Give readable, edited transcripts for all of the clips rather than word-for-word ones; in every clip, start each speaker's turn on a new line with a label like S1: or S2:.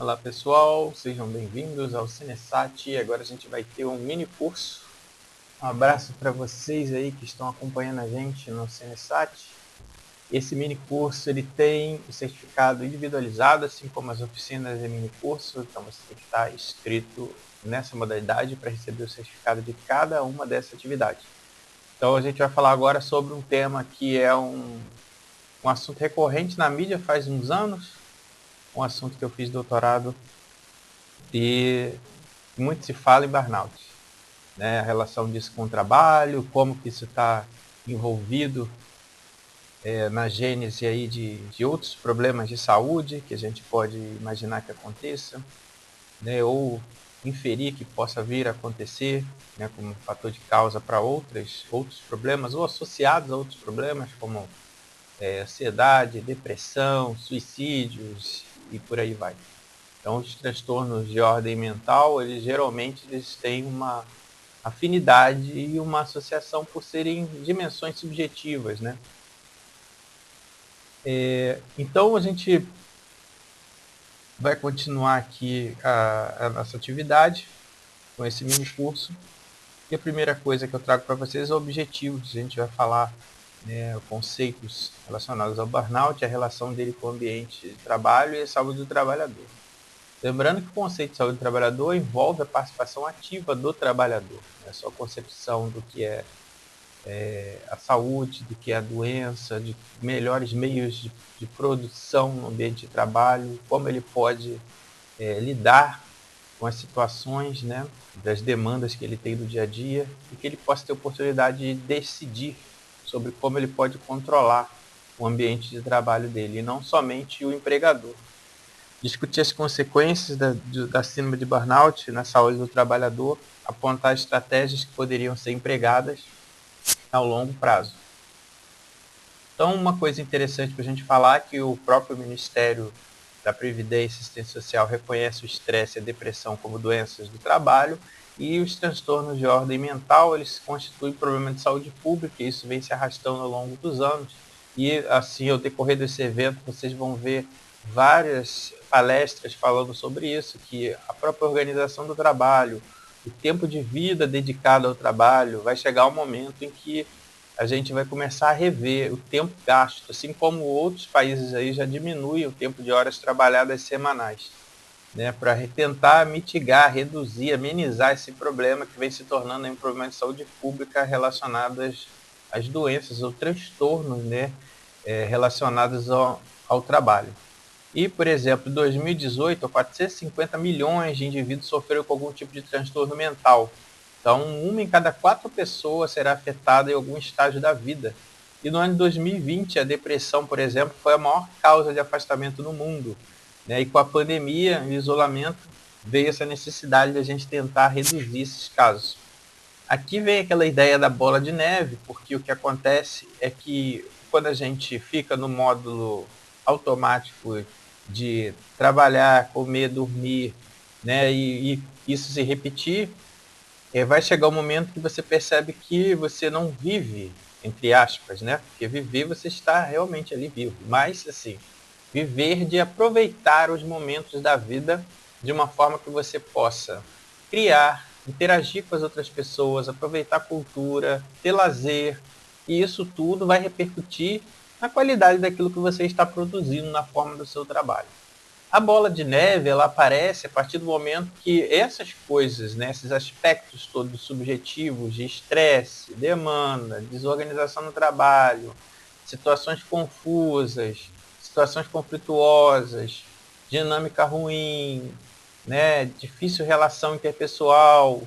S1: Olá pessoal, sejam bem-vindos ao Cinesat. Agora a gente vai ter um mini curso. Um abraço para vocês aí que estão acompanhando a gente no Cinesat. Esse mini curso ele tem o certificado individualizado, assim como as oficinas de mini curso. Então você tem que estar inscrito nessa modalidade para receber o certificado de cada uma dessas atividades. Então a gente vai falar agora sobre um tema que é um assunto recorrente na mídia faz uns anos, um assunto que eu fiz doutorado e muito se fala em burnout, né? A relação disso com o trabalho, como que isso está envolvido na gênese aí de outros problemas de saúde que a gente pode imaginar que aconteça, né? Ou inferir que possa vir a acontecer, né? Como fator de causa para outros problemas, ou associados a outros problemas, como ansiedade, depressão, suicídios e por aí vai. Então, os transtornos de ordem mental, geralmente têm uma afinidade e uma associação por serem dimensões subjetivas, né? Então, a gente vai continuar aqui a nossa atividade com esse mini curso. E a primeira coisa que eu trago para vocês é objetivos. A gente vai falar conceitos relacionados ao burnout, a relação dele com o ambiente de trabalho e a saúde do trabalhador. Lembrando que o conceito de saúde do trabalhador envolve a participação ativa do trabalhador, a sua concepção do que é a saúde, do que é a doença, de melhores meios de produção no ambiente de trabalho, como ele pode lidar com as situações, né, das demandas que ele tem do dia a dia, e que ele possa ter oportunidade de decidir sobre como ele pode controlar o ambiente de trabalho dele, e não somente o empregador. Discutir as consequências da síndrome de burnout na saúde do trabalhador, apontar estratégias que poderiam ser empregadas ao longo prazo. Então, uma coisa interessante para a gente falar é que o próprio Ministério da Previdência e Assistência Social reconhece o estresse e a depressão como doenças do trabalho, e os transtornos de ordem mental, eles constituem problema de saúde pública, e isso vem se arrastando ao longo dos anos. E assim, ao decorrer desse evento, vocês vão ver várias palestras falando sobre isso, que a própria organização do trabalho, o tempo de vida dedicado ao trabalho, vai chegar um momento em que a gente vai começar a rever o tempo gasto, assim como outros países aí já diminuem o tempo de horas trabalhadas semanais, né, para tentar mitigar, reduzir, amenizar esse problema que vem se tornando um problema de saúde pública relacionado às doenças ou transtornos, né, relacionados ao trabalho. E, por exemplo, em 2018, 450 milhões de indivíduos sofreram com algum tipo de transtorno mental. Então, uma em cada 4 pessoas será afetada em algum estágio da vida. E no ano de 2020, a depressão, por exemplo, foi a maior causa de afastamento no mundo, né? E com a pandemia e o isolamento, veio essa necessidade de a gente tentar reduzir esses casos. Aqui vem aquela ideia da bola de neve, porque o que acontece é que quando a gente fica no módulo automático de trabalhar, comer, dormir, né, e isso se repetir, vai chegar um momento que você percebe que você não vive, entre aspas, né? Porque viver você está realmente ali vivo, mas assim, viver de aproveitar os momentos da vida de uma forma que você possa criar, interagir com as outras pessoas, aproveitar a cultura, ter lazer, e isso tudo vai repercutir na qualidade daquilo que você está produzindo na forma do seu trabalho. A bola de neve, ela aparece a partir do momento que essas coisas, né, esses aspectos todos subjetivos de estresse, demanda, desorganização no trabalho, situações confusas, situações conflituosas, dinâmica ruim, né, difícil relação interpessoal,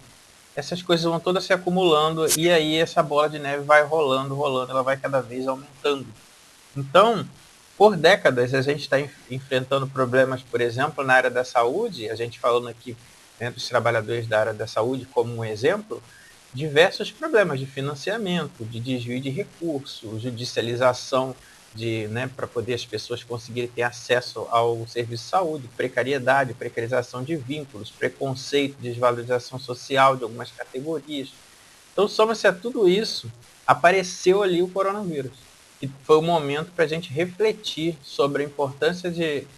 S1: essas coisas vão todas se acumulando, e aí essa bola de neve vai rolando, rolando, ela vai cada vez aumentando. Então, por décadas, a gente está enfrentando problemas, por exemplo, na área da saúde, a gente falando aqui, né, dos trabalhadores da área da saúde como um exemplo, diversos problemas de financiamento, de desvio de recursos, judicialização né, para poder as pessoas conseguirem ter acesso ao serviço de saúde, precariedade, precarização de vínculos, preconceito, desvalorização social de algumas categorias. Então, soma-se a tudo isso, apareceu ali o coronavírus. que foi o momento para a gente refletir sobre a importância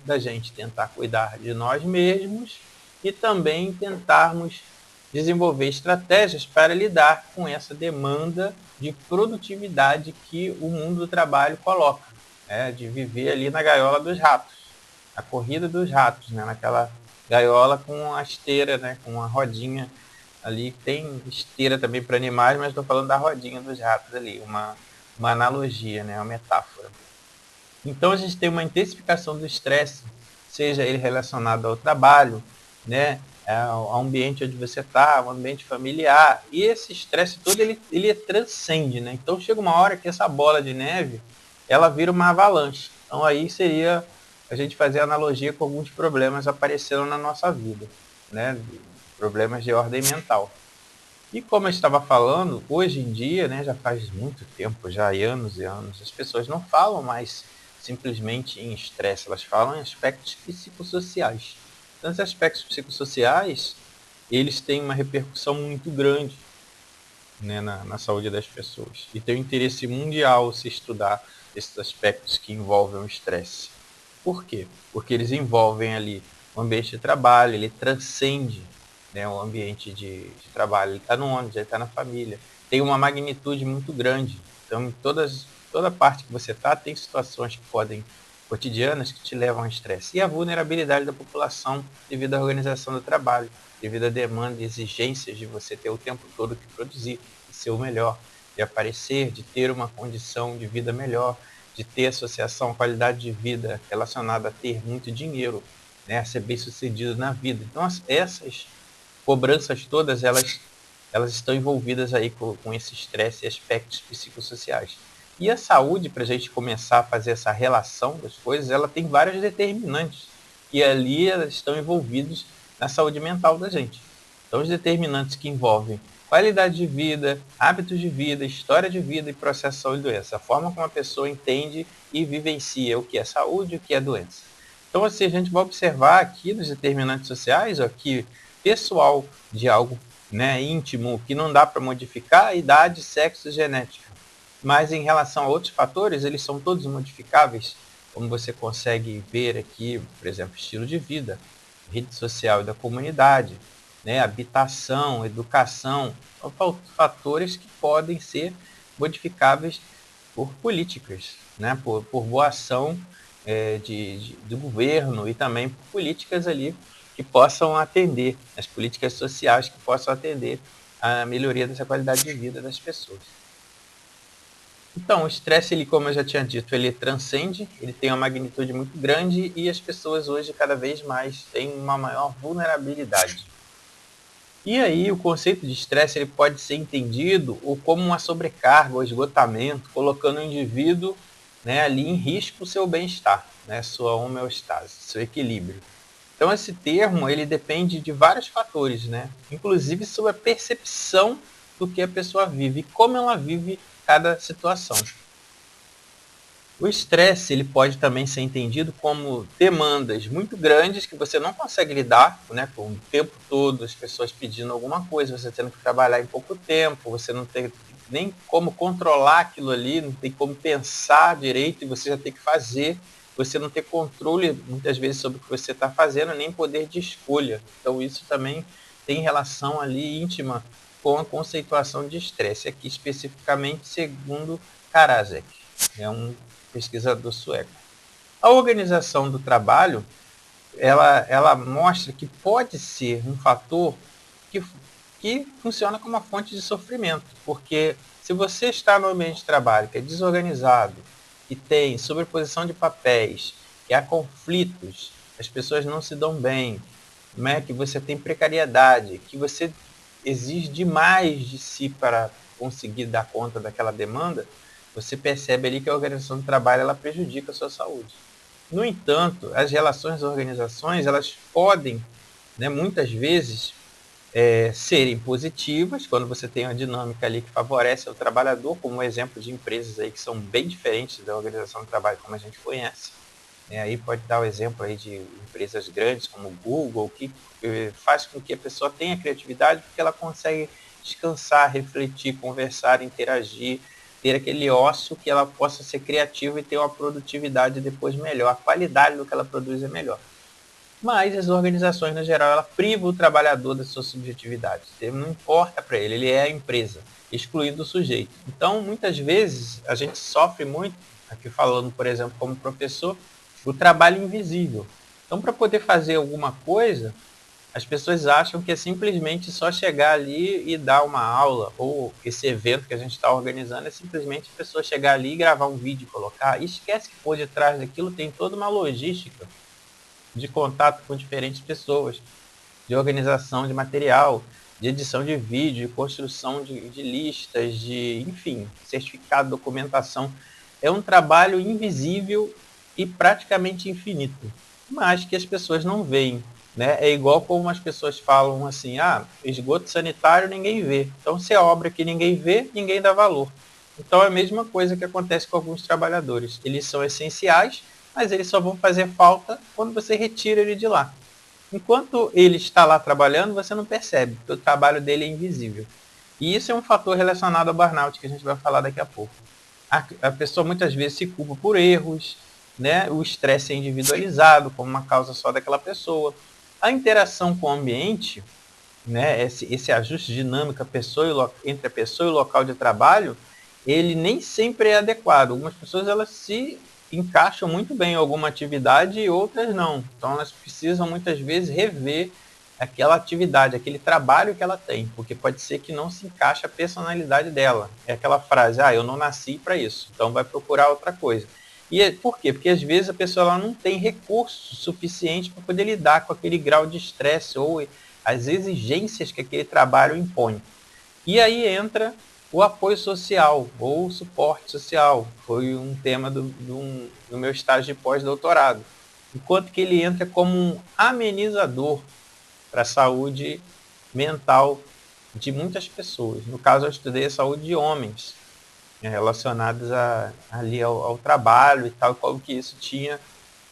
S1: da gente tentar cuidar de nós mesmos e também tentarmos desenvolver estratégias para lidar com essa demanda de produtividade que o mundo do trabalho coloca, né? De viver ali na gaiola dos ratos, a corrida dos ratos, né? Naquela gaiola com a esteira, né? Com a rodinha ali. Tem esteira também para animais, mas estou falando da rodinha dos ratos ali, uma analogia, né? Uma metáfora. Então a gente tem uma intensificação do estresse, seja ele relacionado ao trabalho, né, ao ambiente onde você está, ao ambiente familiar, e esse estresse todo ele transcende, né? Então chega uma hora que essa bola de neve ela vira uma avalanche. Então aí seria a gente fazer analogia com alguns problemas aparecendo na nossa vida, né? Problemas de ordem mental. E como eu estava falando, hoje em dia, né, já faz muito tempo, já há anos e anos, as pessoas não falam mais simplesmente em estresse, elas falam em aspectos psicossociais. Então, esses aspectos psicossociais, eles têm uma repercussão muito grande, né, na saúde das pessoas. E tem um interesse mundial se estudar esses aspectos que envolvem o estresse. Por quê? Porque eles envolvem ali o ambiente de trabalho, ele transcende, né, o ambiente de trabalho, ele está no ônibus, ele está na família, tem uma magnitude muito grande. Então, toda parte que você está, tem situações que podem, cotidianas, que te levam ao estresse. E a vulnerabilidade da população devido à organização do trabalho, devido à demanda e exigências de você ter o tempo todo que produzir, de ser o melhor, de aparecer, de ter uma condição de vida melhor, de ter associação à qualidade de vida relacionada a ter muito dinheiro, né, a ser bem sucedido na vida. Então, essas cobranças todas, elas estão envolvidas aí com esse estresse e aspectos psicossociais. E a saúde, para a gente começar a fazer essa relação das coisas, ela tem vários determinantes, e ali elas estão envolvidos na saúde mental da gente. Então, os determinantes que envolvem qualidade de vida, hábitos de vida, história de vida e processo de saúde e doença. A forma como a pessoa entende e vivencia o que é saúde e o que é doença. Então, assim, a gente vai observar aqui nos determinantes sociais, ó, que pessoal de algo, né, íntimo, que não dá para modificar, idade, sexo e genética. Mas em relação a outros fatores, eles são todos modificáveis, como você consegue ver aqui, por exemplo, estilo de vida, rede social e da comunidade, né, habitação, educação, são fatores que podem ser modificáveis por políticas, né, por boa ação do governo e também por políticas ali que possam atender, as políticas sociais que possam atender a melhoria dessa qualidade de vida das pessoas. Então, o estresse, ele, como eu já tinha dito, ele transcende, ele tem uma magnitude muito grande e as pessoas hoje cada vez mais têm uma maior vulnerabilidade. E aí o conceito de estresse ele pode ser entendido ou como uma sobrecarga ou esgotamento, colocando o indivíduo, né, ali em risco o seu bem-estar, né, sua homeostase, seu equilíbrio. Então esse termo ele depende de vários fatores, né, inclusive sobre a percepção do que a pessoa vive e como ela vive cada situação. O estresse ele pode também ser entendido como demandas muito grandes que você não consegue lidar, né, com o tempo todo as pessoas pedindo alguma coisa, você tendo que trabalhar em pouco tempo, você não tem nem como controlar aquilo ali, não tem como pensar direito e você já tem que fazer, você não tem controle muitas vezes sobre o que você está fazendo, nem poder de escolha. Então isso também tem relação ali íntima com a conceituação de estresse, aqui especificamente segundo Karasek. É um pesquisador sueco. A organização do trabalho, ela mostra que pode ser um fator que, que funciona como uma fonte de sofrimento, porque se você está no ambiente de trabalho que é desorganizado, que tem sobreposição de papéis, que há conflitos, as pessoas não se dão bem, né, que você tem precariedade, que você exige demais de si para conseguir dar conta daquela demanda, você percebe ali que a organização do trabalho ela prejudica a sua saúde. No entanto, as relações das organizações elas podem, né, muitas vezes, serem positivas quando você tem uma dinâmica ali que favorece o trabalhador, como um exemplo de empresas aí que são bem diferentes da organização do trabalho como a gente conhece. Aí pode dar o exemplo aí de empresas grandes como o Google, que faz com que a pessoa tenha criatividade porque ela consegue descansar, refletir, conversar, interagir, ter aquele ócio que ela possa ser criativa e ter uma produtividade depois melhor, a qualidade do que ela produz é melhor. Mas as organizações, no geral, ela priva o trabalhador da sua subjetividade. Não importa para ele, ele é a empresa, excluindo o sujeito. Então, muitas vezes, a gente sofre muito, aqui falando, por exemplo, como professor, o trabalho invisível. Então, para poder fazer alguma coisa, as pessoas acham que é simplesmente só chegar ali e dar uma aula, ou esse evento que a gente está organizando é simplesmente a pessoa chegar ali e gravar um vídeo e colocar. E esquece que por detrás daquilo tem toda uma logística de contato com diferentes pessoas, de organização de material, de edição de vídeo, de construção de listas, de, enfim, certificado, documentação. É um trabalho invisível e praticamente infinito, mas que as pessoas não veem. Né? É igual como as pessoas falam assim, esgoto sanitário ninguém vê. Então, se é obra que ninguém vê, ninguém dá valor. Então, é a mesma coisa que acontece com alguns trabalhadores. Eles são essenciais, mas eles só vão fazer falta quando você retira ele de lá. Enquanto ele está lá trabalhando, você não percebe, porque o trabalho dele é invisível. E isso é um fator relacionado ao burnout, que a gente vai falar daqui a pouco. A pessoa muitas vezes se culpa por erros, né? O estresse é individualizado como uma causa só daquela pessoa. A interação com o ambiente, né? Esse ajuste dinâmico entre a pessoa e o local de trabalho, ele nem sempre é adequado. Algumas pessoas elas se encaixam muito bem em alguma atividade e outras não. Então elas precisam muitas vezes rever aquela atividade, aquele trabalho que ela tem, porque pode ser que não se encaixe a personalidade dela. É aquela frase, eu não nasci para isso, então vai procurar outra coisa. E por quê? Porque às vezes a pessoa ela não tem recursos suficientes para poder lidar com aquele grau de estresse ou as exigências que aquele trabalho impõe. E aí entra o apoio social ou o suporte social. Foi um tema do meu estágio de pós-doutorado. Enquanto que ele entra como um amenizador para a saúde mental de muitas pessoas. No caso, eu estudei a saúde de homens, relacionados ali ao trabalho e tal, como que isso tinha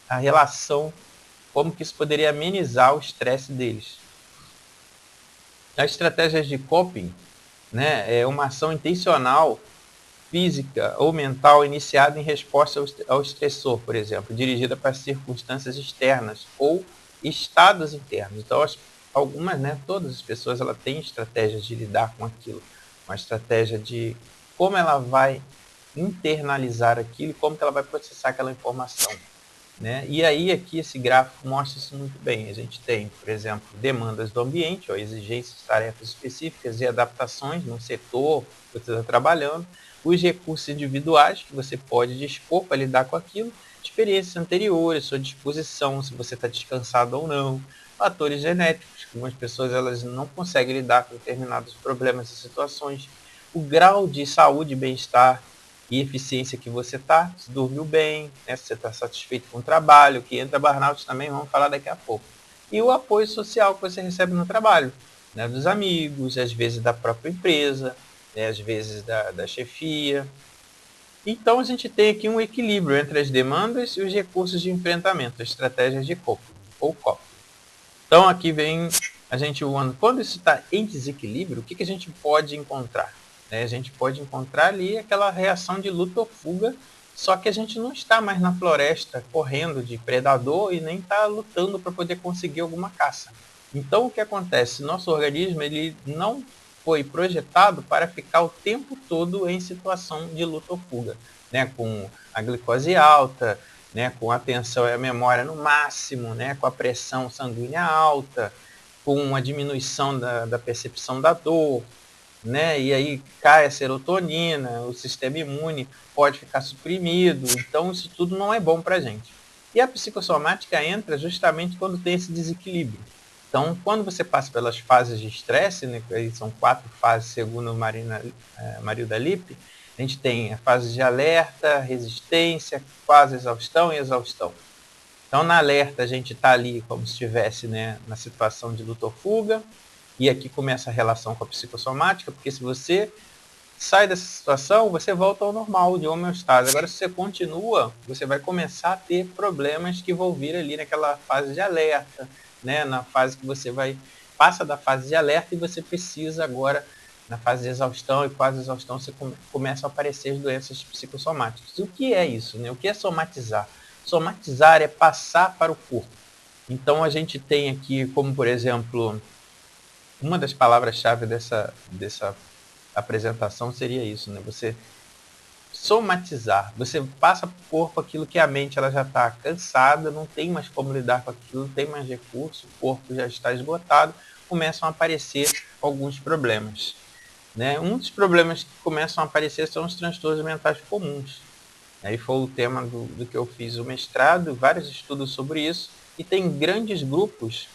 S1: a relação, como que isso poderia amenizar o estresse deles. As estratégias de coping, né, é uma ação intencional, física ou mental iniciada em resposta ao estressor, por exemplo, dirigida para circunstâncias externas ou estados internos. Então, algumas, né, todas as pessoas ela têm estratégias de lidar com aquilo, uma estratégia de como ela vai internalizar aquilo e como que ela vai processar aquela informação. Né? E aí aqui esse gráfico mostra isso muito bem. A gente tem, por exemplo, demandas do ambiente, exigências, tarefas específicas e adaptações no setor que você está trabalhando, os recursos individuais que você pode dispor para lidar com aquilo, experiências anteriores, sua disposição, se você está descansado ou não, fatores genéticos, que algumas pessoas elas não conseguem lidar com determinados problemas e situações, o grau de saúde e bem-estar e eficiência que você está, se dormiu bem, né, se você está satisfeito com o trabalho, que entra burnout também, vamos falar daqui a pouco. E o apoio social que você recebe no trabalho, né, dos amigos, às vezes da própria empresa, né, às vezes da chefia. Então a gente tem aqui um equilíbrio entre as demandas e os recursos de enfrentamento, as estratégias de coping, ou coping. Então aqui vem a gente quando isso está em desequilíbrio, o que a gente pode encontrar? A gente pode encontrar ali aquela reação de luta ou fuga, só que a gente não está mais na floresta correndo de predador e nem está lutando para poder conseguir alguma caça. Então o que acontece? Nosso organismo ele não foi projetado para ficar o tempo todo em situação de luta ou fuga, né? Com a glicose alta, né? Com a atenção e a memória no máximo, né? Com a pressão sanguínea alta, com uma diminuição da percepção da dor, né? E aí cai a serotonina, o sistema imune pode ficar suprimido, então isso tudo não é bom para a gente. E a psicossomática entra justamente quando tem esse desequilíbrio. Então, quando você passa pelas fases de estresse, né, são 4 fases segundo Marilda Lippe, a gente tem a fase de alerta, resistência, quase exaustão e exaustão. Então, na alerta, a gente está ali como se estivesse, né, na situação de luta ou fuga, e aqui começa a relação com a psicossomática, porque se você sai dessa situação, você volta ao normal, de homeostase. Agora, se você continua, você vai começar a ter problemas que vão vir ali naquela fase de alerta, né? Na fase que você passa da fase de alerta e você precisa agora Na fase de exaustão e quase exaustão, começam a aparecer as doenças psicossomáticas. O que é isso, né? O que é somatizar? Somatizar é passar para o corpo. Então, a gente tem aqui, como por exemplo, uma das palavras-chave dessa apresentação seria isso, né? Você somatizar. Você passa para o corpo aquilo que a mente ela já está cansada, não tem mais como lidar com aquilo, não tem mais recurso, o corpo já está esgotado, começam a aparecer alguns problemas. Né? Um dos problemas que começam a aparecer são os transtornos mentais comuns. Aí foi o tema do que eu fiz o mestrado, vários estudos sobre isso, e tem grandes grupos,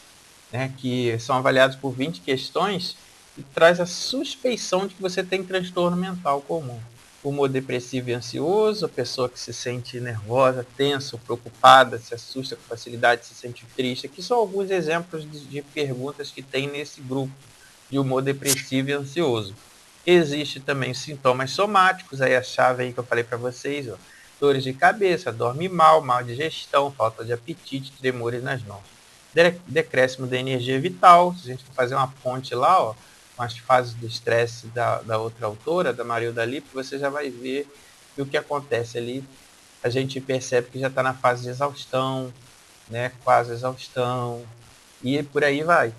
S1: né, que são avaliados por 20 questões e traz a suspeição de que você tem transtorno mental comum. Humor depressivo e ansioso, a pessoa que se sente nervosa, tensa, preocupada, se assusta com facilidade, se sente triste. Aqui são alguns exemplos de perguntas que tem nesse grupo de humor depressivo e ansioso. Existe também sintomas somáticos, aí a chave aí que eu falei para vocês, ó, dores de cabeça, dorme mal, mal digestão, falta de apetite, tremores nas mãos. Decréscimo da energia vital, se a gente for fazer uma ponte lá, ó, com as fases do estresse da outra autora, da Marilda Lippe, você já vai ver que o que acontece ali, a gente percebe que já está na fase de exaustão, né, quase exaustão, e por aí vai.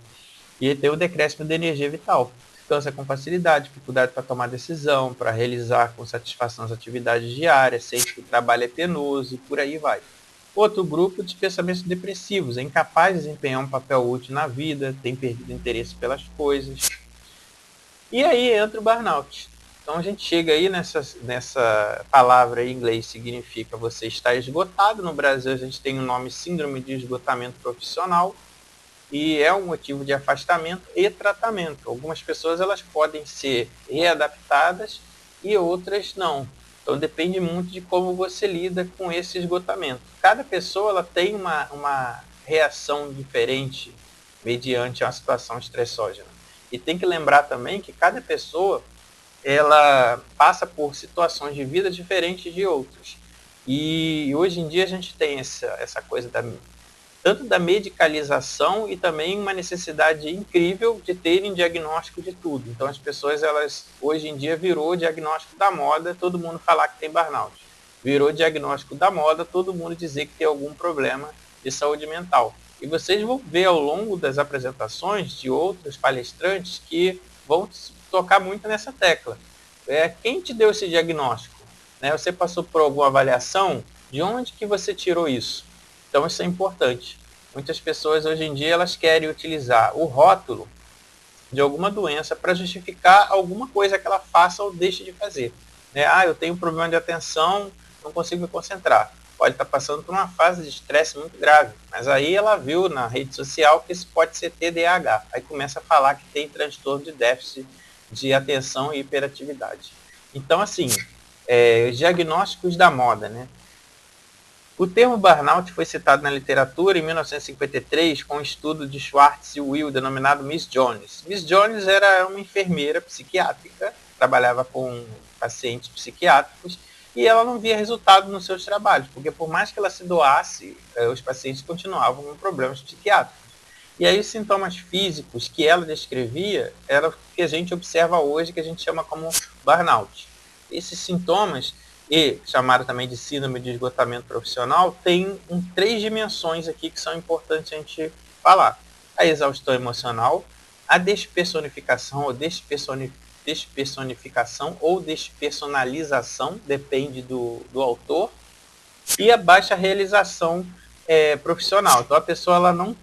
S1: E tem o decréscimo da energia vital. Cansa com facilidade, dificuldade para tomar decisão, para realizar com satisfação as atividades diárias, sente que o trabalho é penoso e por aí vai. Outro grupo de pensamentos depressivos, é incapaz de desempenhar um papel útil na vida, tem perdido interesse pelas coisas. E aí entra o burnout. Então a gente chega aí nessa palavra em inglês, significa você estar esgotado. No Brasil a gente tem o nome síndrome de esgotamento profissional, e é um motivo de afastamento e tratamento. Algumas pessoas elas podem ser readaptadas e outras não. Então depende muito de como você lida com esse esgotamento. Cada pessoa ela tem uma reação diferente mediante uma situação estressógena. E tem que lembrar também que cada pessoa ela passa por situações de vida diferentes de outras. E hoje em dia a gente tem essa coisa tanto da medicalização e também uma necessidade incrível de terem diagnóstico de tudo. Então as pessoas, elas hoje em dia virou diagnóstico da moda todo mundo falar que tem burnout. Virou diagnóstico da moda todo mundo dizer que tem algum problema de saúde mental. E vocês vão ver ao longo das apresentações de outros palestrantes que vão tocar muito nessa tecla. Quem te deu esse diagnóstico? Né? Você passou por alguma avaliação? De onde que você tirou isso? Então isso é importante. Muitas pessoas hoje em dia elas querem utilizar o rótulo de alguma doença para justificar alguma coisa que ela faça ou deixe de fazer. Né? Eu tenho um problema de atenção, não consigo me concentrar. Pode estar passando por uma fase de estresse muito grave, mas aí ela viu na rede social que isso pode ser TDAH. Aí começa a falar que tem transtorno de déficit de atenção e hiperatividade. Então, assim, diagnósticos da moda, né? O termo burnout foi citado na literatura em 1953 com um estudo de Schwartz e Will denominado Miss Jones. Miss Jones era uma enfermeira psiquiátrica, trabalhava com pacientes psiquiátricos e ela não via resultado nos seus trabalhos, porque por mais que ela se doasse, os pacientes continuavam com problemas psiquiátricos. E aí os sintomas físicos que ela descrevia eram o que a gente observa hoje, que a gente chama como burnout. Esses sintomas, e chamado também de síndrome de esgotamento profissional, tem 3 dimensões aqui que são importantes a gente falar. A exaustão emocional, a despersonificação ou despersonificação ou despersonalização, depende do autor, e a baixa realização profissional. Então a pessoa ela não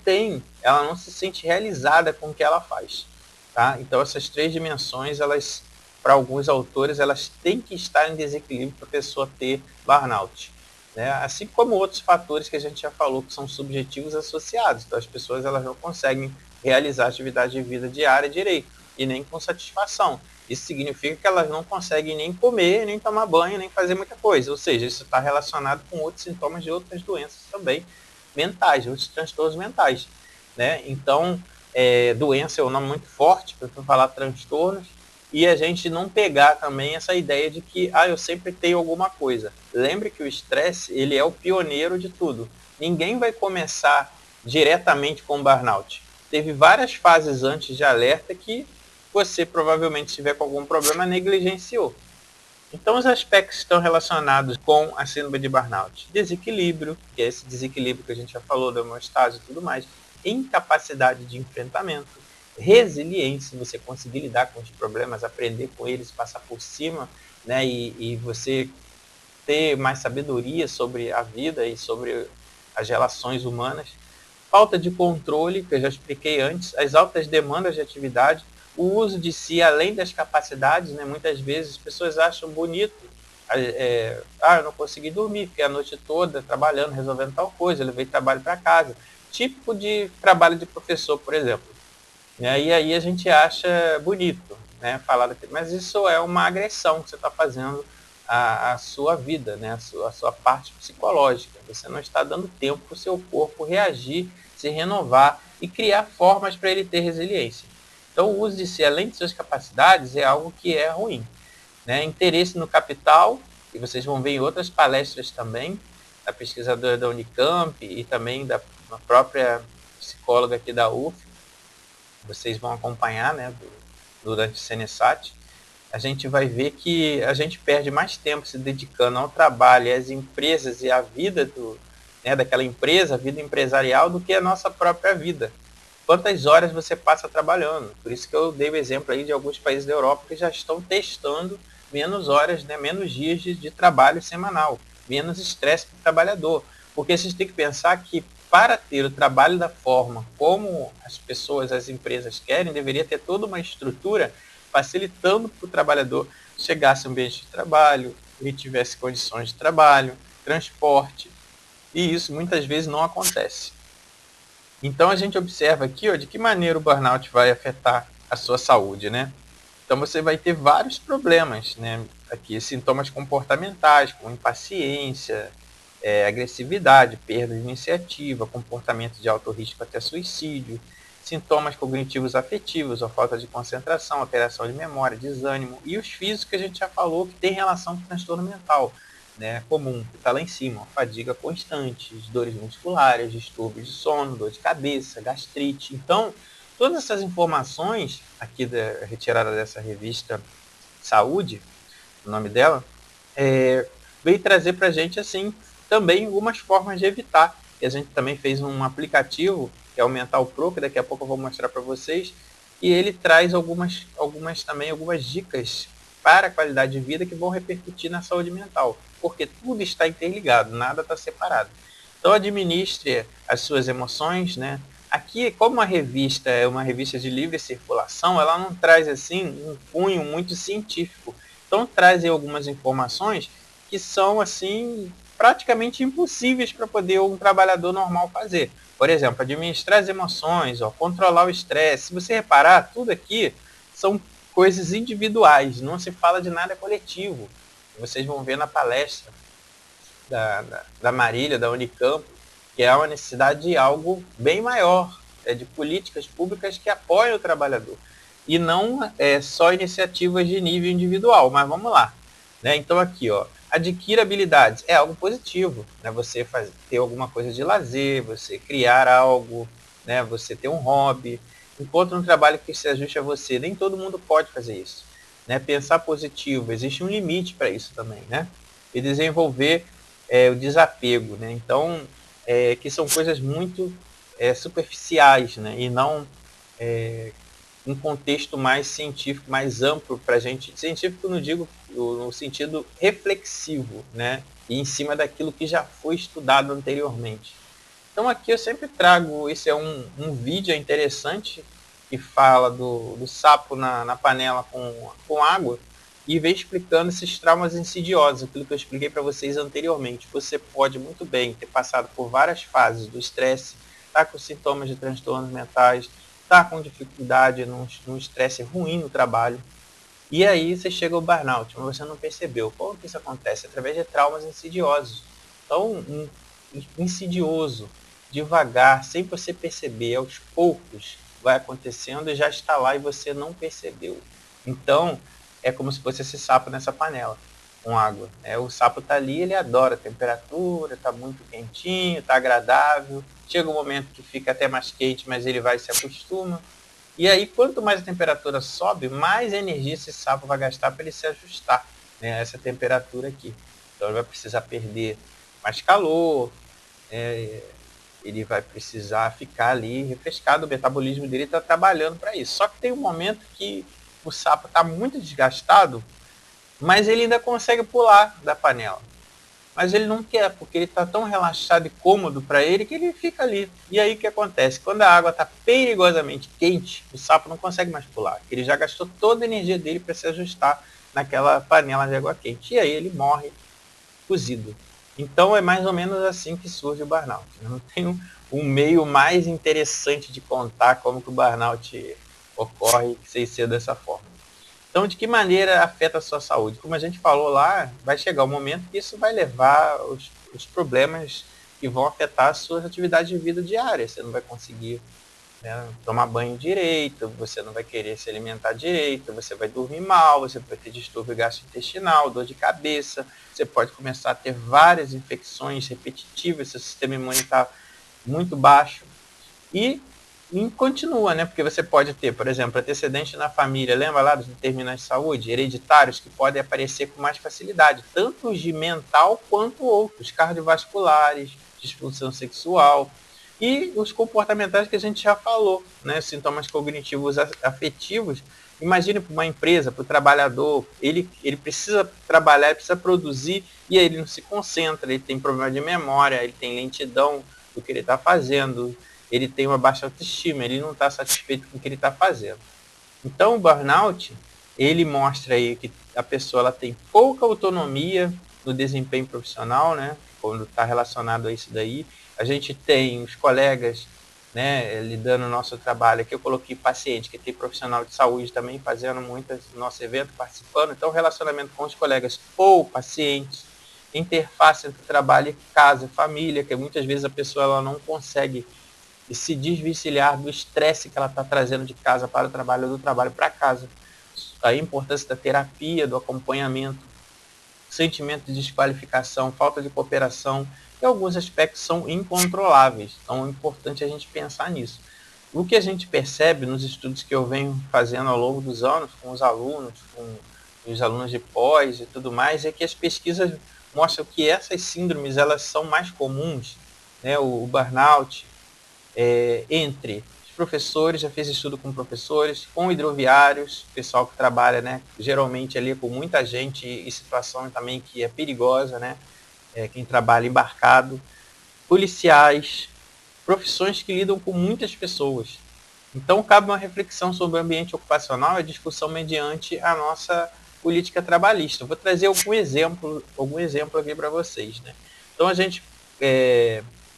S1: se sente realizada com o que ela faz. Tá? Então essas 3 dimensões, elas, para alguns autores, elas têm que estar em desequilíbrio para a pessoa ter burnout. Né? Assim como outros fatores que a gente já falou que são subjetivos associados. Então as pessoas elas não conseguem realizar a atividade de vida diária direito e nem com satisfação. Isso significa que elas não conseguem nem comer, nem tomar banho, nem fazer muita coisa. Ou seja, isso está relacionado com outros sintomas de outras doenças também mentais, outros transtornos mentais. Né? Então, doença é um nome muito forte para falar transtornos, e a gente não pegar também essa ideia de que eu sempre tenho alguma coisa. Lembre que o estresse ele é o pioneiro de tudo. Ninguém vai começar diretamente com burnout. Teve várias fases antes de alerta que você provavelmente, se tiver com algum problema, negligenciou. Então, os aspectos que estão relacionados com a síndrome de burnout: desequilíbrio, que é esse desequilíbrio que a gente já falou, da homeostase e tudo mais, incapacidade de enfrentamento, resiliência, você conseguir lidar com os problemas, aprender com eles, passar por cima, né, e você ter mais sabedoria sobre a vida e sobre as relações humanas. Falta de controle, que eu já expliquei antes, as altas demandas de atividade, o uso de si além das capacidades, né? Muitas vezes as pessoas acham bonito, eu não consegui dormir, fiquei a noite toda trabalhando, resolvendo tal coisa, eu levei trabalho para casa. Típico de trabalho de professor, por exemplo. Né? E aí a gente acha bonito, né? Falar daquilo, mas isso é uma agressão que você está fazendo à sua vida, né? A sua parte psicológica. Você não está dando tempo para o seu corpo reagir, se renovar e criar formas para ele ter resiliência. Então, o uso de si, além de suas capacidades, é algo que é ruim. Né? Interesse no capital, e vocês vão ver em outras palestras também, da pesquisadora da Unicamp e também da própria psicóloga aqui da UF, vocês vão acompanhar, né, durante o CNSAT, a gente vai ver que a gente perde mais tempo se dedicando ao trabalho, às empresas e à vida daquela empresa, a vida empresarial, do que a nossa própria vida. Quantas horas você passa trabalhando? Por isso que eu dei o exemplo aí de alguns países da Europa que já estão testando menos horas, né, menos dias de trabalho semanal, menos estresse para o trabalhador. Porque vocês têm que pensar que para ter o trabalho da forma como as pessoas, as empresas querem, deveria ter toda uma estrutura facilitando para o trabalhador chegasse ao ambiente de trabalho, ele tivesse condições de trabalho, transporte, e isso muitas vezes não acontece. Então a gente observa aqui, de que maneira o burnout vai afetar a sua saúde, né? Então você vai ter vários problemas, né? Aqui, sintomas comportamentais, como impaciência, agressividade, perda de iniciativa, comportamento de alto risco até suicídio, sintomas cognitivos afetivos, ou falta de concentração, alteração de memória, desânimo, e os físicos que a gente já falou que tem relação com transtorno mental, né, comum, que está lá em cima: fadiga constante, dores musculares, distúrbios de sono, dor de cabeça, gastrite. Então, todas essas informações, aqui retirada dessa revista Saúde, o nome dela, veio trazer para a gente, assim, também algumas formas de evitar. E a gente também fez um aplicativo, que é o Mental Pro, que daqui a pouco eu vou mostrar para vocês, e ele traz algumas dicas para a qualidade de vida que vão repercutir na saúde mental, porque tudo está interligado, nada está separado. Então administre as suas emoções, né? Aqui, como a revista é uma revista de livre circulação, ela não traz assim um cunho muito científico. Então trazem algumas informações que são assim praticamente impossíveis para poder um trabalhador normal fazer. Por exemplo, administrar as emoções, controlar o estresse. Se você reparar, tudo aqui são coisas individuais, não se fala de nada coletivo. Vocês vão ver na palestra da Marília, da Unicamp, que é uma necessidade de algo bem maior, de políticas públicas que apoiam o trabalhador. E não só iniciativas de nível individual, mas vamos lá. Né? Então aqui, adquira habilidades, é algo positivo, né? Você ter alguma coisa de lazer, você criar algo, né? Você ter um hobby, encontre um trabalho que se ajuste a você. Nem todo mundo pode fazer isso. Né? Pensar positivo, existe um limite para isso também, né? E desenvolver o desapego, né? Então, que são coisas muito superficiais, né? E não um contexto mais científico, mais amplo para a gente. Científico não digo no sentido reflexivo, né? E em cima daquilo que já foi estudado anteriormente. Então aqui eu sempre trago, esse é um vídeo interessante que fala do sapo na panela com água, e vem explicando esses traumas insidiosos, aquilo que eu expliquei para vocês anteriormente. Você pode muito bem ter passado por várias fases do estresse, tá com sintomas de transtornos mentais, tá com dificuldade num estresse ruim no trabalho, e aí você chega ao burnout, mas você não percebeu. Como que isso acontece? Através de traumas insidiosos. Então, insidioso, devagar, sem você perceber, aos poucos vai acontecendo e já está lá e você não percebeu. Então, é como se fosse esse sapo nessa panela com água. O sapo está ali, ele adora a temperatura, está muito quentinho, está agradável. Chega um momento que fica até mais quente, mas ele vai e se acostuma. E aí, quanto mais a temperatura sobe, mais energia esse sapo vai gastar para ele se ajustar, né, a essa temperatura aqui. Então ele vai precisar perder mais calor, ele vai precisar ficar ali refrescado, o metabolismo dele está trabalhando para isso. Só que tem um momento que o sapo está muito desgastado, mas ele ainda consegue pular da panela. Mas ele não quer, porque ele está tão relaxado e cômodo para ele que ele fica ali. E aí o que acontece? Quando a água está perigosamente quente, o sapo não consegue mais pular. Ele já gastou toda a energia dele para se ajustar naquela panela de água quente. E aí ele morre cozido. Então é mais ou menos assim que surge o burnout. Não tem um meio mais interessante de contar como que o burnout ocorre sem ser dessa forma. Então, de que maneira afeta a sua saúde? Como a gente falou lá, vai chegar o momento que isso vai levar os problemas que vão afetar as suas atividades de vida diárias. Você não vai conseguir, né, tomar banho direito, você não vai querer se alimentar direito, você vai dormir mal, você vai ter distúrbio gastrointestinal, dor de cabeça, você pode começar a ter várias infecções repetitivas, seu sistema imune está muito baixo. E continua, né? Porque você pode ter, por exemplo, antecedentes na família, lembra lá dos determinantes de saúde, hereditários, que podem aparecer com mais facilidade, tanto os de mental quanto outros, cardiovasculares, disfunção sexual, e os comportamentais que a gente já falou, né? Sintomas cognitivos afetivos. Imagine para uma empresa, para o trabalhador, ele precisa trabalhar, ele precisa produzir, e aí ele não se concentra, ele tem problema de memória, ele tem lentidão do que ele está fazendo, ele tem uma baixa autoestima, ele não está satisfeito com o que ele está fazendo. Então o burnout, ele mostra aí que a pessoa ela tem pouca autonomia no desempenho profissional, né? Quando está relacionado a isso daí. A gente tem os colegas, né, lidando no nosso trabalho, aqui eu coloquei paciente, que tem profissional de saúde também fazendo muitas no nosso evento, participando. Então, relacionamento com os colegas ou pacientes, interface entre trabalho e casa, família, que muitas vezes a pessoa ela não consegue se desvencilhar do estresse que ela está trazendo de casa para o trabalho ou do trabalho para casa. A importância da terapia, do acompanhamento, sentimento de desqualificação, falta de cooperação, e alguns aspectos são incontroláveis. Então é importante a gente pensar nisso. O que a gente percebe nos estudos que eu venho fazendo ao longo dos anos com os alunos, com os alunos de pós e tudo mais, é que as pesquisas mostram que essas síndromes elas são mais comuns, né? O burnout, entre os professores, já fiz estudo com professores, com hidroviários, pessoal que trabalha, né, geralmente ali com muita gente e situação também que é perigosa, né, quem trabalha embarcado, policiais, profissões que lidam com muitas pessoas. Então cabe uma reflexão sobre o ambiente ocupacional e discussão mediante a nossa política trabalhista. Eu vou trazer algum exemplo aqui para vocês, né? Então a gente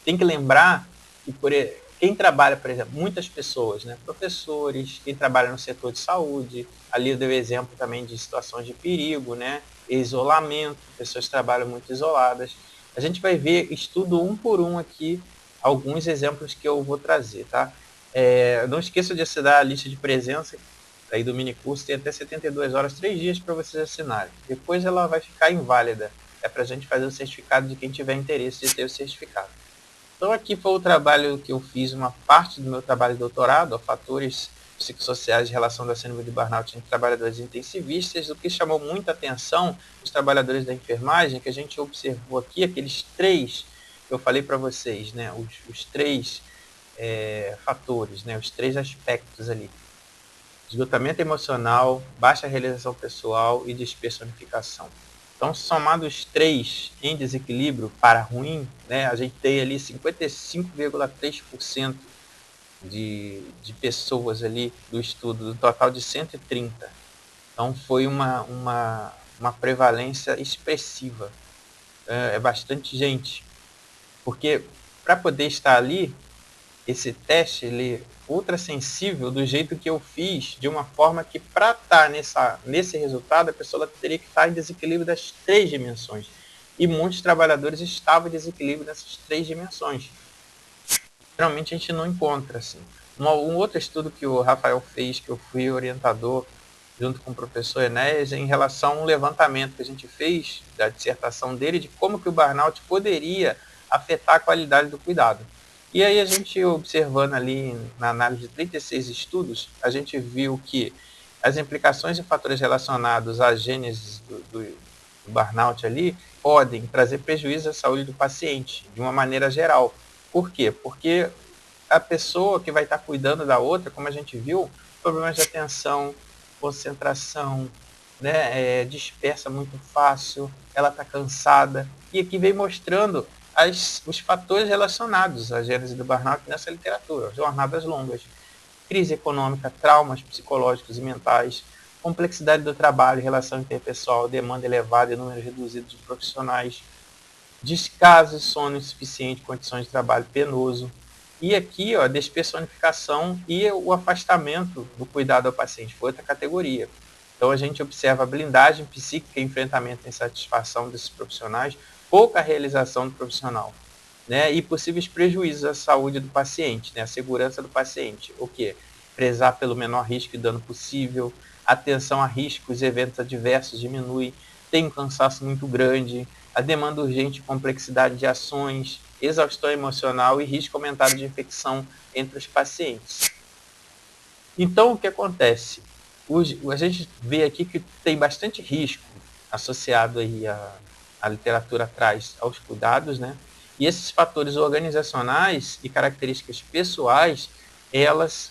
S1: tem que lembrar que quem trabalha, por exemplo, muitas pessoas, né, professores, quem trabalha no setor de saúde, ali eu dei o exemplo também de situações de perigo, né, isolamento, pessoas trabalham muito isoladas. A gente vai ver estudo um por um aqui, alguns exemplos que eu vou trazer, tá? Não esqueça de assinar a lista de presença aí do minicurso, tem até 72 horas, 3 dias para vocês assinarem. Depois ela vai ficar inválida. É para a gente fazer o certificado de quem tiver interesse de ter o certificado. Então aqui foi o trabalho que eu fiz, uma parte do meu trabalho de doutorado, fatores psicossociais de relação da síndrome de burnout entre trabalhadores intensivistas. O que chamou muita atenção dos trabalhadores da enfermagem, que a gente observou aqui, aqueles três que eu falei para vocês, né, os três fatores, né, os três aspectos ali. Esgotamento emocional, baixa realização pessoal e despersonificação. Então, somados os três em desequilíbrio para ruim, né, a gente tem ali 55,3% de pessoas ali do estudo, do total de 130. Então, foi uma prevalência expressiva. É bastante gente. Porque para poder estar ali, esse teste ele é ultra sensível do jeito que eu fiz, de uma forma que para estar nesse resultado a pessoa teria que estar em desequilíbrio das três dimensões. E muitos trabalhadores estavam em desequilíbrio dessas três dimensões. Geralmente a gente não encontra assim. Um outro estudo que o Rafael fez, que eu fui orientador junto com o professor Enéas, em relação a um levantamento que a gente fez da dissertação dele de como que o burnout poderia afetar a qualidade do cuidado. E aí a gente observando ali na análise de 36 estudos, a gente viu que as implicações de fatores relacionados à gênese do burnout ali podem trazer prejuízo à saúde do paciente, de uma maneira geral. Por quê? Porque a pessoa que vai estar cuidando da outra, como a gente viu, problemas de atenção, concentração, né, dispersa muito fácil, ela está cansada. E aqui vem mostrando os fatores relacionados à gênese do burnout nessa literatura, jornadas longas, crise econômica, traumas psicológicos e mentais, complexidade do trabalho, relação interpessoal, demanda elevada e número reduzido de profissionais, descaso, sono insuficiente, condições de trabalho penoso. E aqui, ó, despersonificação e o afastamento do cuidado ao paciente, foi outra categoria. Então a gente observa a blindagem psíquica, enfrentamento e insatisfação desses profissionais, pouca realização do profissional, né? E possíveis prejuízos à saúde do paciente, né? A segurança do paciente. O quê? Prezar pelo menor risco e dano possível, atenção a riscos e eventos adversos diminui, tem um cansaço muito grande, a demanda urgente e complexidade de ações, exaustão emocional e risco aumentado de infecção entre os pacientes. Então, o que acontece? A gente vê aqui que tem bastante risco associado aí a literatura traz aos cuidados, né? E esses fatores organizacionais e características pessoais, elas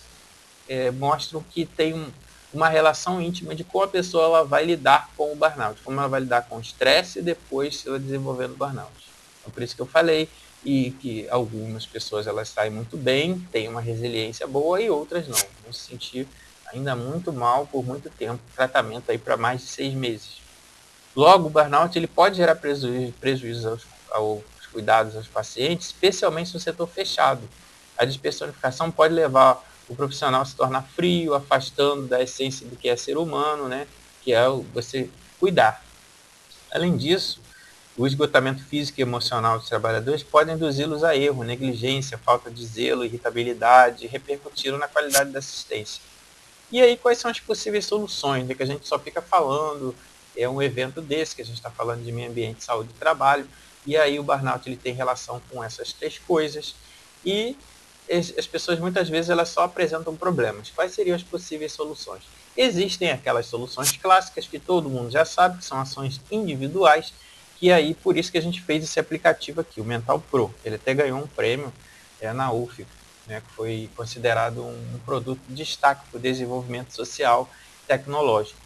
S1: mostram que tem uma relação íntima de como a pessoa ela vai lidar com o burnout, como ela vai lidar com o estresse e depois ela desenvolvendo o burnout. Então, por isso que eu falei e que algumas pessoas elas saem muito bem, têm uma resiliência boa e outras não, vão se sentir ainda muito mal por muito tempo, tratamento aí para mais de 6 meses. Logo, o burnout ele pode gerar prejuízos aos cuidados aos pacientes, especialmente no setor fechado. A despersonificação pode levar o profissional a se tornar frio, afastando da essência do que é ser humano, né? Que é você cuidar. Além disso, o esgotamento físico e emocional dos trabalhadores pode induzi-los a erro, negligência, falta de zelo, irritabilidade, repercutindo na qualidade da assistência. E aí, quais são as possíveis soluções? Que a gente só fica falando, é um evento desse, que a gente está falando de meio ambiente, saúde e trabalho, e aí o burnout ele tem relação com essas três coisas, e as pessoas muitas vezes elas só apresentam problemas. Quais seriam as possíveis soluções? Existem aquelas soluções clássicas que todo mundo já sabe, que são ações individuais, que aí por isso que a gente fez esse aplicativo aqui, o Mental Pro. Ele até ganhou um prêmio na UF, né, que foi considerado um produto de destaque para o desenvolvimento social e tecnológico.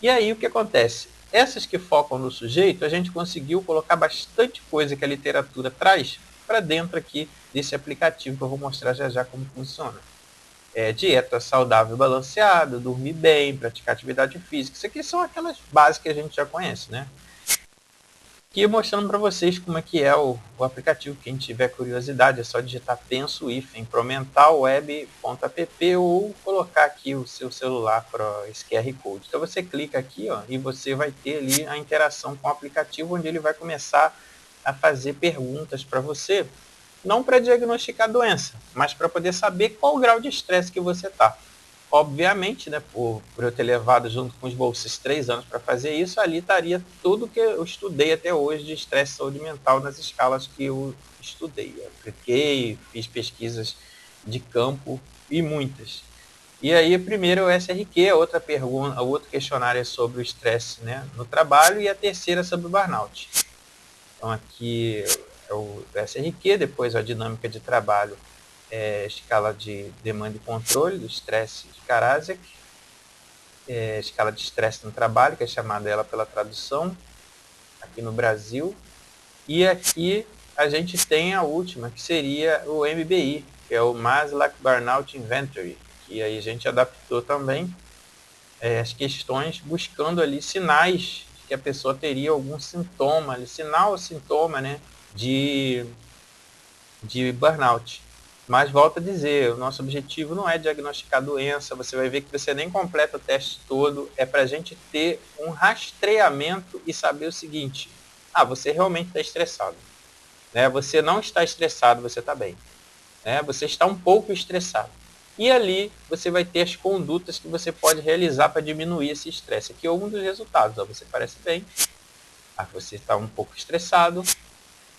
S1: E aí o que acontece? Essas que focam no sujeito, a gente conseguiu colocar bastante coisa que a literatura traz para dentro aqui desse aplicativo que eu vou mostrar já já como funciona. Dieta saudável balanceada, dormir bem, praticar atividade física. Isso aqui são aquelas bases que a gente já conhece, né? Aqui mostrando para vocês como é que é o aplicativo. Quem tiver curiosidade é só digitar penso hífen promentalweb.app ou colocar aqui o seu celular para esse QR Code. Então você clica aqui, ó, e você vai ter ali a interação com o aplicativo, onde ele vai começar a fazer perguntas para você, não para diagnosticar a doença, mas para poder saber qual o grau de estresse que você está. Obviamente, né, por eu ter levado junto com os bolsistas 3 anos para fazer isso, ali estaria tudo que eu estudei até hoje de estresse e saúde mental nas escalas que eu estudei. Eu apliquei, fiz pesquisas de campo e muitas. E aí, primeiro é o SRQ, a outra pergunta, o outro questionário é sobre o estresse, né, no trabalho, e a terceira é sobre o burnout. Então aqui é o SRQ, depois a dinâmica de trabalho, escala de demanda e controle do estresse de Karasek, escala de estresse no trabalho, que é chamada ela pela tradução aqui no Brasil. E aqui a gente tem a última, que seria o MBI, que é o Maslach Burnout Inventory, que aí a gente adaptou também as questões buscando ali sinais de que a pessoa teria algum sintoma, sinal ou sintoma, né, de burnout. Mas volto a dizer, o nosso objetivo não é diagnosticar doença, você vai ver que você nem completa o teste todo, é para a gente ter um rastreamento e saber o seguinte: você realmente está estressado, né? Você não está estressado, você está bem, né? Você está um pouco estressado. E ali você vai ter as condutas que você pode realizar para diminuir esse estresse. Aqui é um dos resultados: você parece bem, você está um pouco estressado,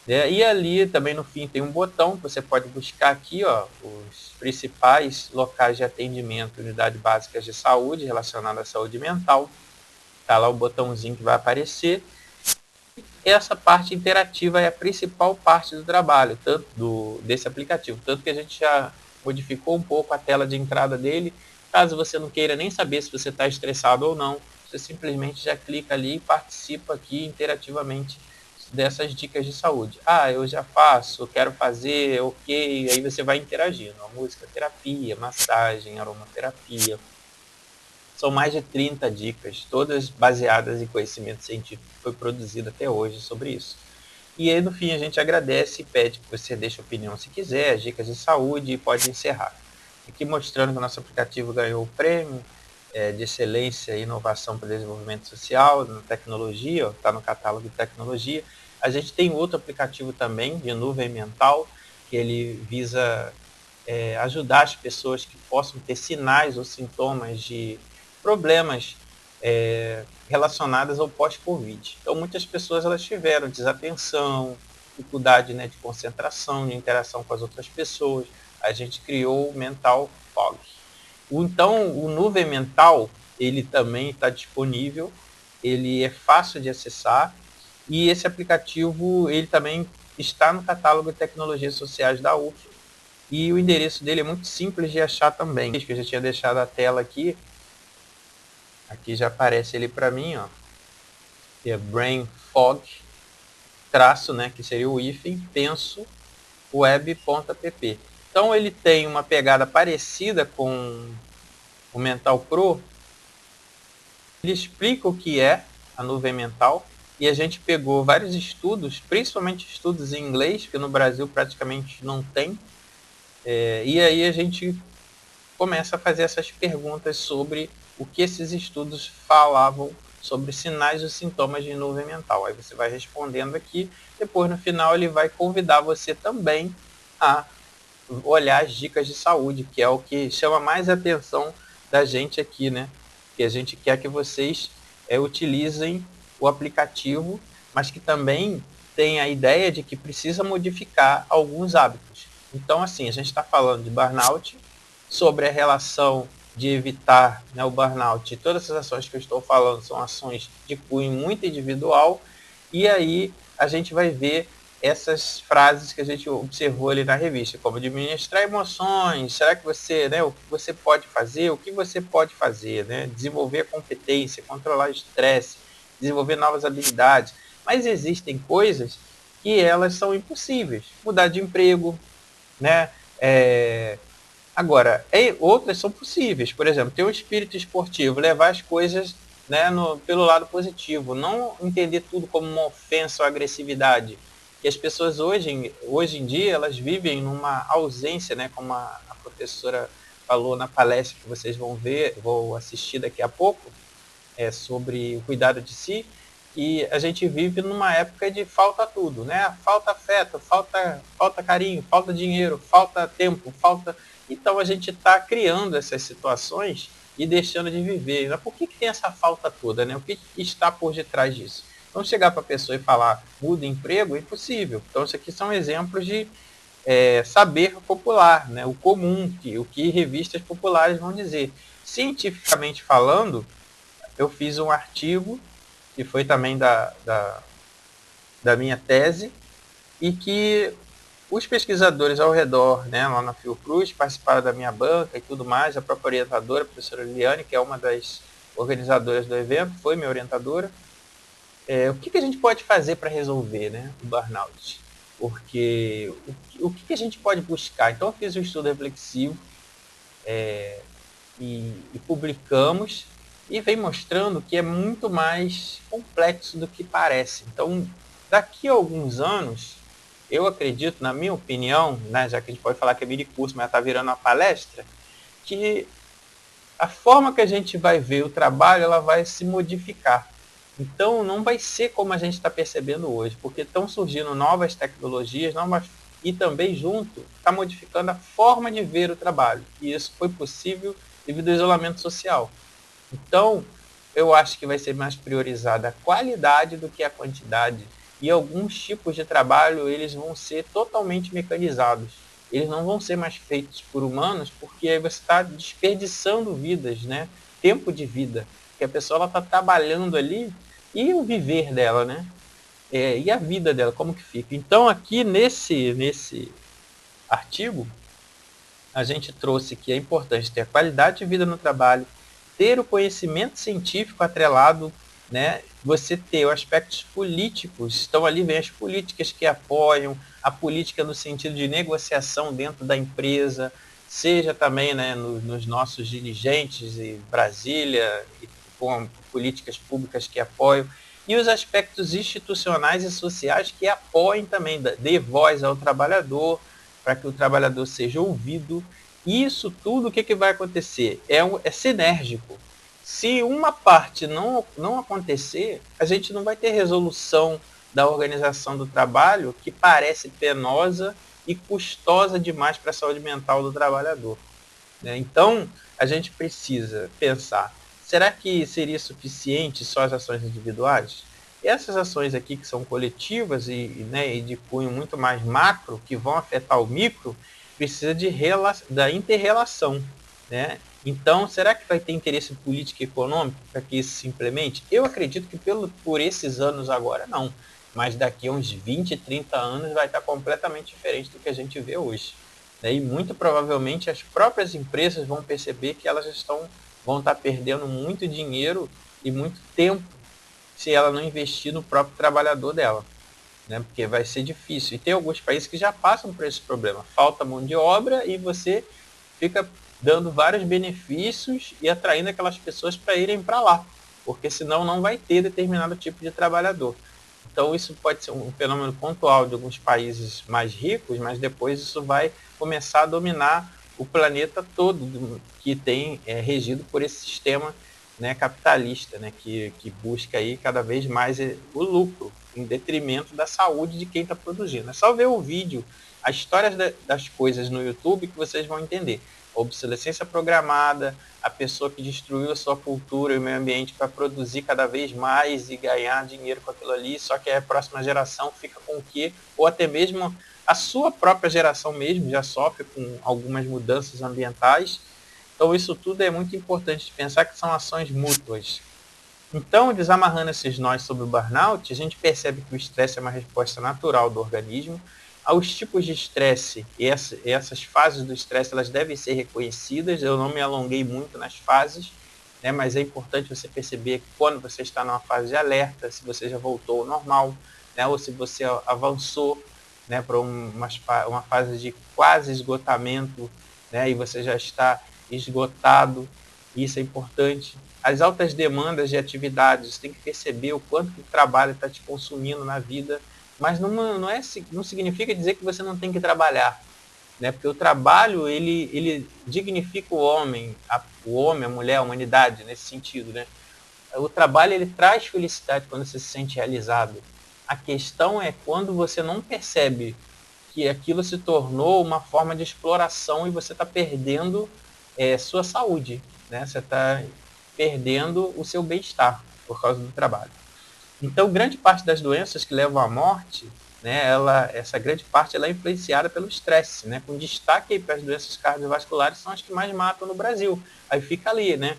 S1: né? E ali também no fim tem um botão que você pode buscar aqui, ó, os principais locais de atendimento, unidades básicas de saúde relacionadas à saúde mental. Tá lá o botãozinho que vai aparecer. Essa parte interativa é a principal parte do trabalho, desse aplicativo. Tanto que a gente já modificou um pouco a tela de entrada dele. Caso você não queira nem saber se você está estressado ou não, você simplesmente já clica ali e participa aqui interativamente dessas dicas de saúde. Ah, eu já faço, quero fazer, ok. Aí você vai interagindo. A música terapia, massagem, aromaterapia. São mais de 30 dicas, todas baseadas em conhecimento científico que foi produzido até hoje sobre isso. E aí, no fim, a gente agradece e pede que você deixe a opinião se quiser, as dicas de saúde e pode encerrar. Aqui mostrando que o nosso aplicativo ganhou o prêmio de excelência e inovação para o desenvolvimento social, na tecnologia, está no catálogo de tecnologia. A gente tem outro aplicativo também, de nuvem mental, que ele visa ajudar as pessoas que possam ter sinais ou sintomas de problemas relacionados ao pós-Covid. Então, muitas pessoas elas tiveram desatenção, dificuldade, né, de concentração, de interação com as outras pessoas. A gente criou o Mental Fog. Então, o Nuvem Mental, ele também está disponível, ele é fácil de acessar e esse aplicativo ele também está no catálogo de tecnologias sociais da UF e o endereço dele é muito simples de achar também. Que eu já tinha deixado a tela aqui. Aqui já aparece ele para mim, ó. Que é Brain Fog, traço, né, que seria o hífen, penso, web.app. Então ele tem uma pegada parecida com o Mental Pro. Ele explica o que é a nuvem mental e a gente pegou vários estudos, principalmente estudos em inglês, que no Brasil praticamente não tem. E aí a gente começa a fazer essas perguntas sobre o que esses estudos falavam sobre sinais e sintomas de nuvem mental. Aí você vai respondendo aqui, depois no final ele vai convidar você também a olhar as dicas de saúde, que é o que chama mais a atenção da gente aqui, né? Que a gente quer que vocês utilizem o aplicativo, mas que também tem a ideia de que precisa modificar alguns hábitos. Então, assim, a gente está falando de burnout, sobre a relação de evitar, né, o burnout. Todas essas ações que eu estou falando são ações de cunho muito individual, e aí a gente vai ver essas frases que a gente observou ali na revista, como administrar emoções, será que você, né, o que você pode fazer, o que você pode fazer, né, desenvolver a competência, controlar o estresse, desenvolver novas habilidades, mas existem coisas que elas são impossíveis, mudar de emprego, né, agora, outras são possíveis, por exemplo, ter um espírito esportivo, levar as coisas, né, pelo lado positivo, não entender tudo como uma ofensa ou agressividade, que as pessoas hoje em dia elas vivem numa ausência, né, como a professora falou na palestra que vocês vão assistir daqui a pouco, sobre o cuidado de si, e a gente vive numa época de falta tudo, né? Falta afeto, falta carinho, falta dinheiro, falta tempo, falta. Então a gente está criando essas situações e deixando de viver. Mas por que tem essa falta toda, né? O que está por detrás disso? Então chegar para a pessoa e falar muda emprego é impossível. Então isso aqui são exemplos de saber popular, né? O comum, o que revistas populares vão dizer. Cientificamente falando, eu fiz um artigo que foi também da minha tese e que os pesquisadores ao redor, né, lá na Fiocruz, participaram da minha banca e tudo mais, a própria orientadora, a professora Liliane, que é uma das organizadoras do evento, foi minha orientadora. O que a gente pode fazer para resolver, né, o burnout? Porque o que a gente pode buscar? Então eu fiz um estudo reflexivo e publicamos e vem mostrando que é muito mais complexo do que parece. Então, daqui a alguns anos, eu acredito, na minha opinião, né, já que a gente pode falar que é mini curso, mas está virando uma palestra, que a forma que a gente vai ver o trabalho, ela vai se modificar. Então, não vai ser como a gente está percebendo hoje, porque estão surgindo novas tecnologias, e também junto está modificando a forma de ver o trabalho. E isso foi possível devido ao isolamento social. Então, eu acho que vai ser mais priorizada a qualidade do que a quantidade e alguns tipos de trabalho eles vão ser totalmente mecanizados. Eles não vão ser mais feitos por humanos, porque aí você está desperdiçando vidas, né? Tempo de vida, que a pessoa está trabalhando ali, e o viver dela, né? E a vida dela, como que fica. Então aqui nesse artigo, a gente trouxe que é importante ter a qualidade de vida no trabalho, ter o conhecimento científico atrelado, né? Você ter os aspectos políticos, então ali vem as políticas que apoiam, a política no sentido de negociação dentro da empresa, seja também, né, nos nossos dirigentes em Brasília, com políticas públicas que apoiam, e os aspectos institucionais e sociais que apoiem também, dê voz ao trabalhador, para que o trabalhador seja ouvido. Isso tudo, o que vai acontecer? É sinérgico. Se uma parte não acontecer, a gente não vai ter resolução da organização do trabalho, que parece penosa e custosa demais para a saúde mental do trabalhador, né? Então, a gente precisa pensar, será que seria suficiente só as ações individuais? Essas ações aqui que são coletivas né, e de cunho muito mais macro, que vão afetar o micro, precisa da inter-relação, né? Então, será que vai ter interesse político e econômico para que isso se implemente? Eu acredito que por esses anos agora não, mas daqui a uns 20, 30 anos vai estar completamente diferente do que a gente vê hoje. E muito provavelmente as próprias empresas vão perceber que elas vão estar perdendo muito dinheiro e muito tempo se ela não investir no próprio trabalhador dela, né? Porque vai ser difícil. E tem alguns países que já passam por esse problema. Falta mão de obra e você fica dando vários benefícios e atraindo aquelas pessoas para irem para lá, porque senão não vai ter determinado tipo de trabalhador. Então isso pode ser um fenômeno pontual de alguns países mais ricos, mas depois isso vai começar a dominar o planeta todo, que tem regido por esse sistema, né, capitalista, né, que busca aí cada vez mais o lucro, em detrimento da saúde de quem está produzindo. É só ver o vídeo, as histórias das coisas no YouTube, que vocês vão entender. A obsolescência programada, a pessoa que destruiu a sua cultura e o meio ambiente para produzir cada vez mais e ganhar dinheiro com aquilo ali, só que a próxima geração fica com o quê? Ou até mesmo a sua própria geração mesmo já sofre com algumas mudanças ambientais. Então isso tudo é muito importante de pensar, que são ações mútuas. Então, desamarrando esses nós sobre o burnout, a gente percebe que o estresse é uma resposta natural do organismo. Aos tipos de estresse, e essas fases do estresse, elas devem ser reconhecidas. Eu não me alonguei muito nas fases, né, mas é importante você perceber que quando você está numa fase de alerta, se você já voltou ao normal, né, ou se você avançou, né, para uma fase de quase esgotamento, né, e você já está esgotado. Isso é importante. As altas demandas de atividades, você tem que perceber o quanto que o trabalho está te consumindo na vida, mas não significa dizer que você não tem que trabalhar, né? Porque o trabalho ele dignifica o homem, a mulher, a humanidade, nesse sentido, né? O trabalho ele traz felicidade quando você se sente realizado. A questão é quando você não percebe que aquilo se tornou uma forma de exploração e você está perdendo sua saúde, né? Você está perdendo o seu bem-estar por causa do trabalho. Então, grande parte das doenças que levam à morte, né, essa grande parte ela é influenciada pelo estresse, né, com destaque para as doenças cardiovasculares, são as que mais matam no Brasil. Aí fica ali, né?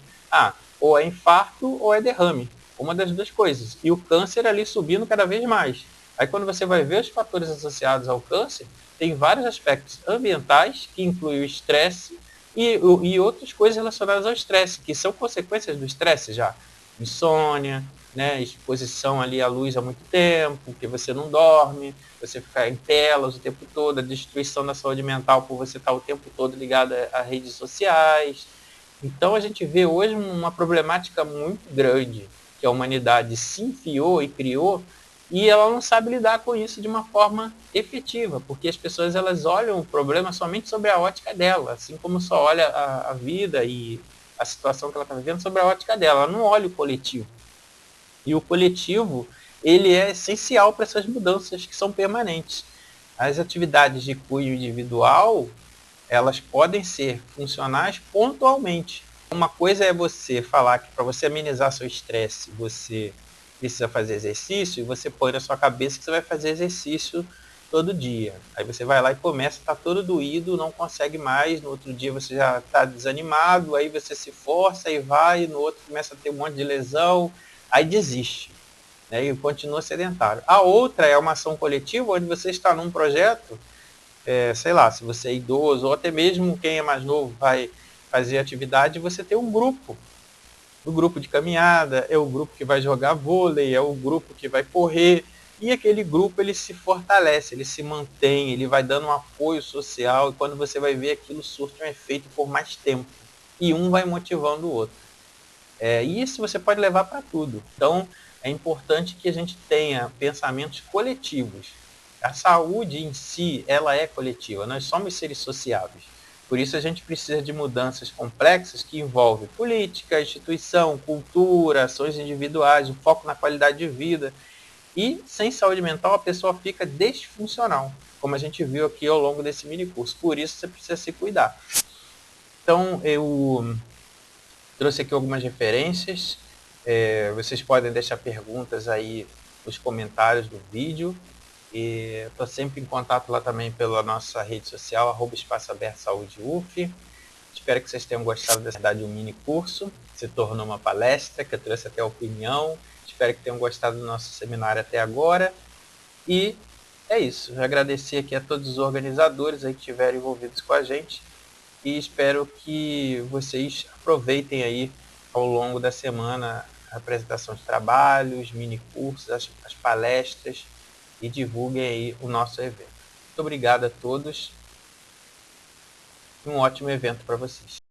S1: Ou é infarto ou é derrame, uma das duas coisas. E o câncer ali subindo cada vez mais. Aí quando você vai ver os fatores associados ao câncer, tem vários aspectos ambientais, que incluem o estresse, e outras coisas relacionadas ao estresse, que são consequências do estresse já. Insônia, né, exposição ali à luz há muito tempo, que você não dorme, você fica em telas o tempo todo, a destruição da saúde mental por você estar o tempo todo ligado a redes sociais. Então a gente vê hoje uma problemática muito grande que a humanidade se enfiou e criou, e ela não sabe lidar com isso de uma forma efetiva, porque as pessoas elas olham o problema somente sobre a ótica dela, assim como só olha a vida e a situação que ela está vivendo sobre a ótica dela, ela não olha o coletivo. E o coletivo ele é essencial para essas mudanças que são permanentes. As atividades de cunho individual elas podem ser funcionais pontualmente. Uma coisa é você falar que para você amenizar seu estresse, você precisa fazer exercício, e você põe na sua cabeça que você vai fazer exercício todo dia. Aí você vai lá e começa, está todo doído, não consegue mais, no outro dia você já está desanimado, aí você se força e vai, no outro começa a ter um monte de lesão, aí desiste, né, e continua sedentário. A outra é uma ação coletiva, onde você está num projeto, sei lá, se você é idoso, ou até mesmo quem é mais novo vai fazer atividade, você tem um grupo. O grupo de caminhada, é o grupo que vai jogar vôlei, é o grupo que vai correr, e aquele grupo ele se fortalece, ele se mantém, ele vai dando um apoio social, e quando você vai ver aquilo surte um efeito por mais tempo, e um vai motivando o outro. E isso você pode levar para tudo. Então, é importante que a gente tenha pensamentos coletivos. A saúde em si, ela é coletiva, nós somos seres sociáveis. Por isso a gente precisa de mudanças complexas que envolvem política, instituição, cultura, ações individuais, o foco na qualidade de vida. E sem saúde mental a pessoa fica disfuncional, como a gente viu aqui ao longo desse mini curso. Por isso você precisa se cuidar. Então eu trouxe aqui algumas referências. Vocês podem deixar perguntas aí nos comentários do vídeo. Estou sempre em contato lá também pela nossa rede social, @Espaço Aberto Saúde UF. Espero que vocês tenham gostado dessa verdade, um mini curso. Se tornou uma palestra, que eu trouxe até a opinião. Espero que tenham gostado do nosso seminário até agora. E é isso. Eu agradecer aqui a todos os organizadores aí que estiveram envolvidos com a gente. E espero que vocês aproveitem aí ao longo da semana a apresentação de trabalhos, mini cursos, as palestras, e divulguem aí o nosso evento. Muito obrigado a todos e um ótimo evento para vocês.